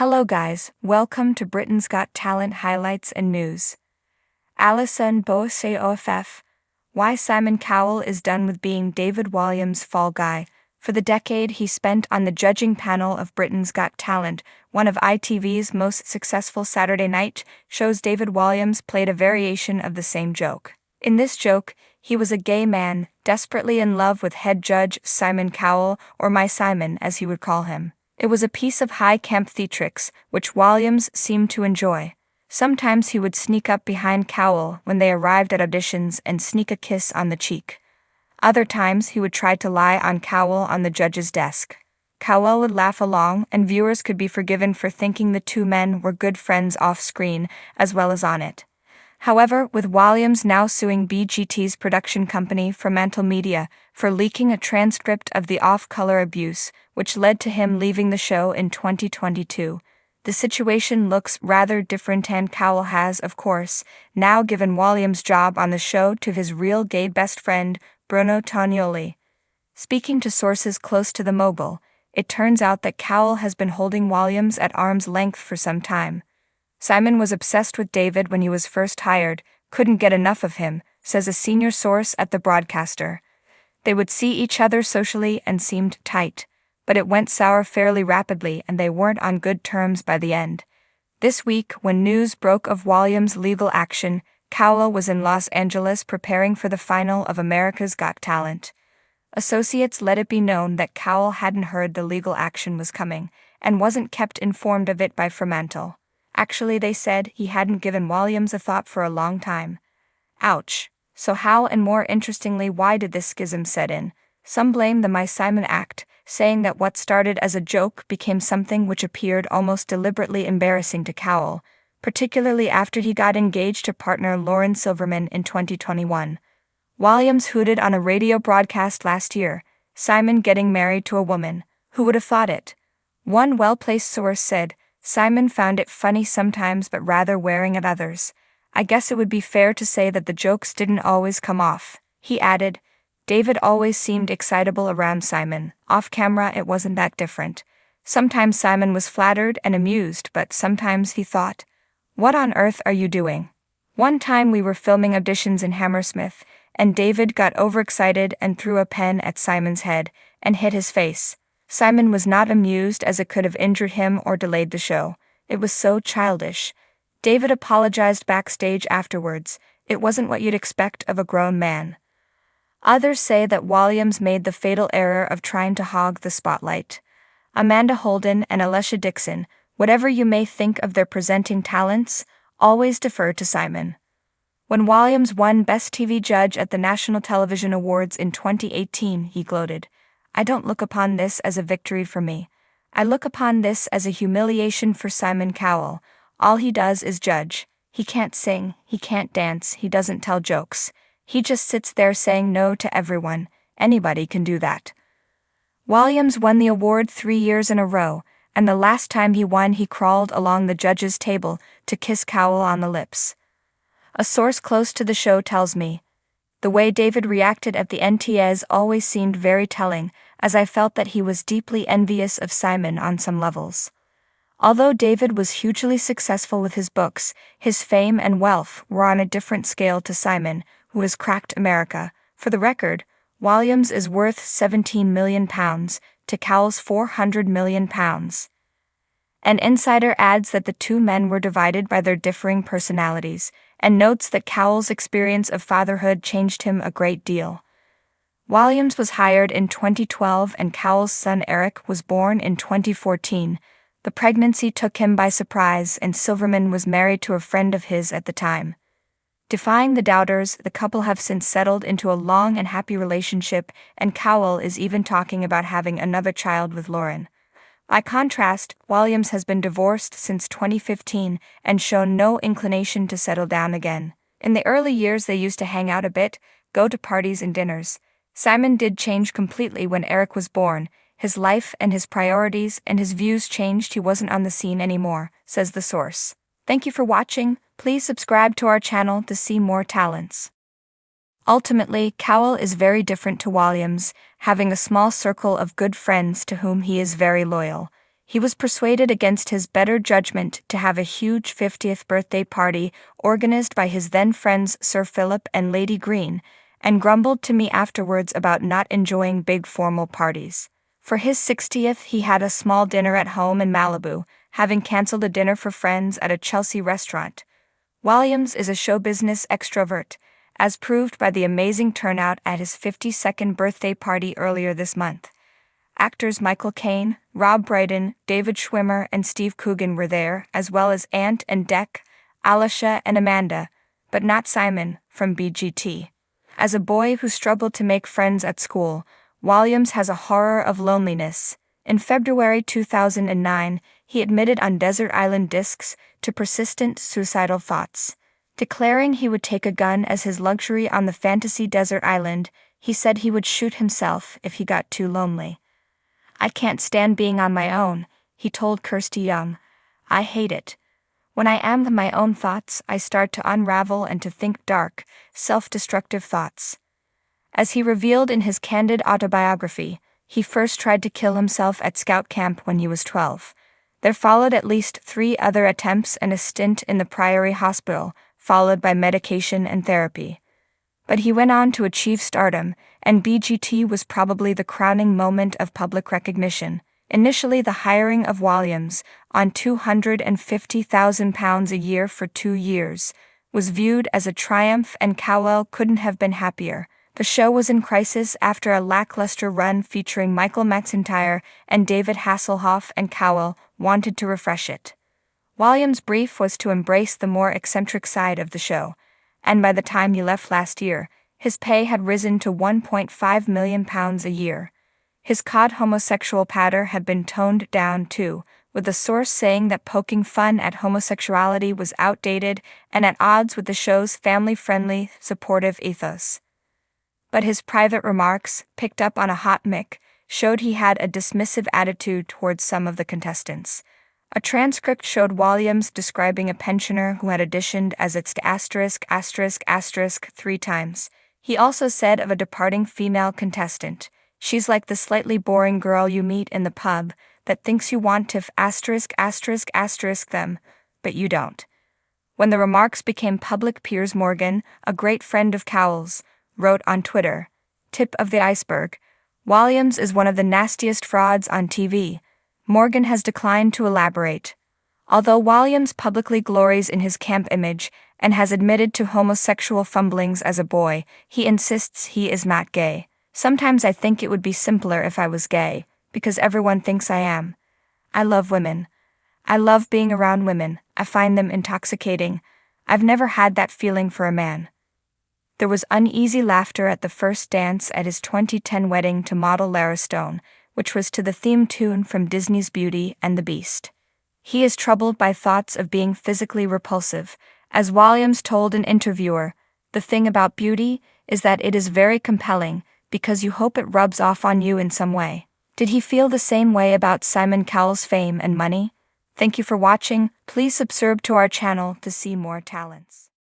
Hello guys, welcome to Britain's Got Talent highlights and news. ALISON BOSHOFF. Why Simon Cowell is done with being David Walliams' fall guy. For the decade he spent on the judging panel of Britain's Got Talent, one of ITV's most successful Saturday night shows, David Walliams played a variation of the same joke. In this joke, he was a gay man, desperately in love with head judge Simon Cowell, or My Simon as he would call him. It was a piece of high-camp theatrics, which Walliams seemed to enjoy. Sometimes he would sneak up behind Cowell when they arrived at auditions and sneak a kiss on the cheek. Other times he would try to lie on Cowell on the judge's desk. Cowell would laugh along, and viewers could be forgiven for thinking the two men were good friends off-screen as well as on it. However, with Walliams now suing BGT's production company Fremantle Media for leaking a transcript of the off-color abuse, which led to him leaving the show in 2022, the situation looks rather different, and Cowell has, of course, now given Walliams' job on the show to his real gay best friend, Bruno Tonioli. Speaking to sources close to the mogul, it turns out that Cowell has been holding Walliams at arm's length for some time. Simon was obsessed with David when he was first hired, couldn't get enough of him, says a senior source at the broadcaster. They would see each other socially and seemed tight, but it went sour fairly rapidly and they weren't on good terms by the end. This week, when news broke of Walliams' legal action, Cowell was in Los Angeles preparing for the final of America's Got Talent. Associates let it be known that Cowell hadn't heard the legal action was coming, and wasn't kept informed of it by Fremantle. Actually, they said he hadn't given Walliams a thought for a long time. Ouch. So how, and more interestingly, why did this schism set in? Some blame the My Simon act, saying that what started as a joke became something which appeared almost deliberately embarrassing to Cowell, particularly after he got engaged to partner Lauren Silverman in 2021. Walliams hooted on a radio broadcast last year, "Simon getting married to a woman. Who would have thought it?" One well-placed source said, "Simon found it funny sometimes but rather wearing at others. I guess it would be fair to say that the jokes didn't always come off." He added, "David always seemed excitable around Simon. Off camera it wasn't that different. Sometimes Simon was flattered and amused, but sometimes he thought, 'What on earth are you doing?'" One time we were filming auditions in Hammersmith, and David got overexcited and threw a pen at Simon's head and hit his face. Simon was not amused, as it could have injured him or delayed the show. It was so childish. David apologized backstage afterwards. It wasn't what you'd expect of a grown man. Others say that Walliams made the fatal error of trying to hog the spotlight. Amanda Holden and Alessia Dixon, whatever you may think of their presenting talents, always defer to Simon. When Walliams won Best TV Judge at the National Television Awards in 2018, he gloated, "I don't look upon this as a victory for me. I look upon this as a humiliation for Simon Cowell. All he does is judge. He can't sing, he can't dance, he doesn't tell jokes. He just sits there saying no to everyone. Anybody can do that." Walliams won the award 3 years in a row, and the last time he won he crawled along the judge's table to kiss Cowell on the lips. A source close to the show tells me, "The way David reacted at the NTS always seemed very telling, as I felt that he was deeply envious of Simon on some levels." Although David was hugely successful with his books, his fame and wealth were on a different scale to Simon, who has cracked America. For the record, Walliams is worth £17 million to Cowell's £400 million. An insider adds that the two men were divided by their differing personalities, and notes that Cowell's experience of fatherhood changed him a great deal. Walliams was hired in 2012 and Cowell's son Eric was born in 2014. The pregnancy took him by surprise, and Silverman was married to a friend of his at the time. Defying the doubters, the couple have since settled into a long and happy relationship, and Cowell is even talking about having another child with Lauren. By contrast, Walliams has been divorced since 2015 and shown no inclination to settle down again. In the early years they used to hang out a bit, go to parties and dinners. Simon did change completely when Eric was born. His life and his priorities and his views changed. He wasn't on the scene anymore, says the source. Thank you for watching. Please subscribe to our channel to see more talents. Ultimately, Cowell is very different to Walliams, having a small circle of good friends to whom he is very loyal. He was persuaded against his better judgment to have a huge 50th birthday party organized by his then friends Sir Philip and Lady Green, and grumbled to me afterwards about not enjoying big formal parties. For his 60th, he had a small dinner at home in Malibu, having cancelled a dinner for friends at a Chelsea restaurant. Walliams is a show business extrovert, as proved by the amazing turnout at his 52nd birthday party earlier this month. Actors Michael Caine, Rob Brydon, David Schwimmer, and Steve Coogan were there, as well as Ant and Dec, Alicia and Amanda, but not Simon, from BGT. As a boy who struggled to make friends at school, Walliams has a horror of loneliness. In February 2009, he admitted on Desert Island Discs to persistent suicidal thoughts. Declaring he would take a gun as his luxury on the fantasy desert island, he said he would shoot himself if he got too lonely. "I can't stand being on my own," he told Kirsty Young. "I hate it. When I am my own thoughts, I start to unravel and to think dark, self-destructive thoughts." As he revealed in his candid autobiography, he first tried to kill himself at scout camp when he was 12. There followed at least 3 other attempts and a stint in the Priory Hospital, followed by medication and therapy. But he went on to achieve stardom, and BGT was probably the crowning moment of public recognition. Initially, the hiring of Walliams, on £250,000 a year for 2 years, was viewed as a triumph, and Cowell couldn't have been happier. The show was in crisis after a lackluster run featuring Michael McIntyre and David Hasselhoff, and Cowell wanted to refresh it. Walliams' brief was to embrace the more eccentric side of the show, and by the time he left last year, his pay had risen to £1.5 million a year. His cod homosexual patter had been toned down too, with a source saying that poking fun at homosexuality was outdated and at odds with the show's family-friendly, supportive ethos. But his private remarks, picked up on a hot mic, showed he had a dismissive attitude towards some of the contestants. A transcript showed Walliams describing a pensioner who had auditioned as its **** 3 times. He also said of a departing female contestant, "She's like the slightly boring girl you meet in the pub that thinks you want to them, but you don't." When the remarks became public, Piers Morgan, a great friend of Cowell's, wrote on Twitter, "Tip of the iceberg. Walliams is one of the nastiest frauds on TV." Morgan has declined to elaborate. Although Walliams publicly glories in his camp image and has admitted to homosexual fumblings as a boy, he insists he is not gay. "Sometimes I think it would be simpler if I was gay, because everyone thinks I am. I love women. I love being around women. I find them intoxicating. I've never had that feeling for a man." There was uneasy laughter at the first dance at his 2010 wedding to model Lara Stone, which was to the theme tune from Disney's Beauty and the Beast. He is troubled by thoughts of being physically repulsive. As Walliams told an interviewer, "The thing about beauty is that it is very compelling because you hope it rubs off on you in some way." Did he feel the same way about Simon Cowell's fame and money? Thank you for watching. Please subscribe to our channel to see more talents.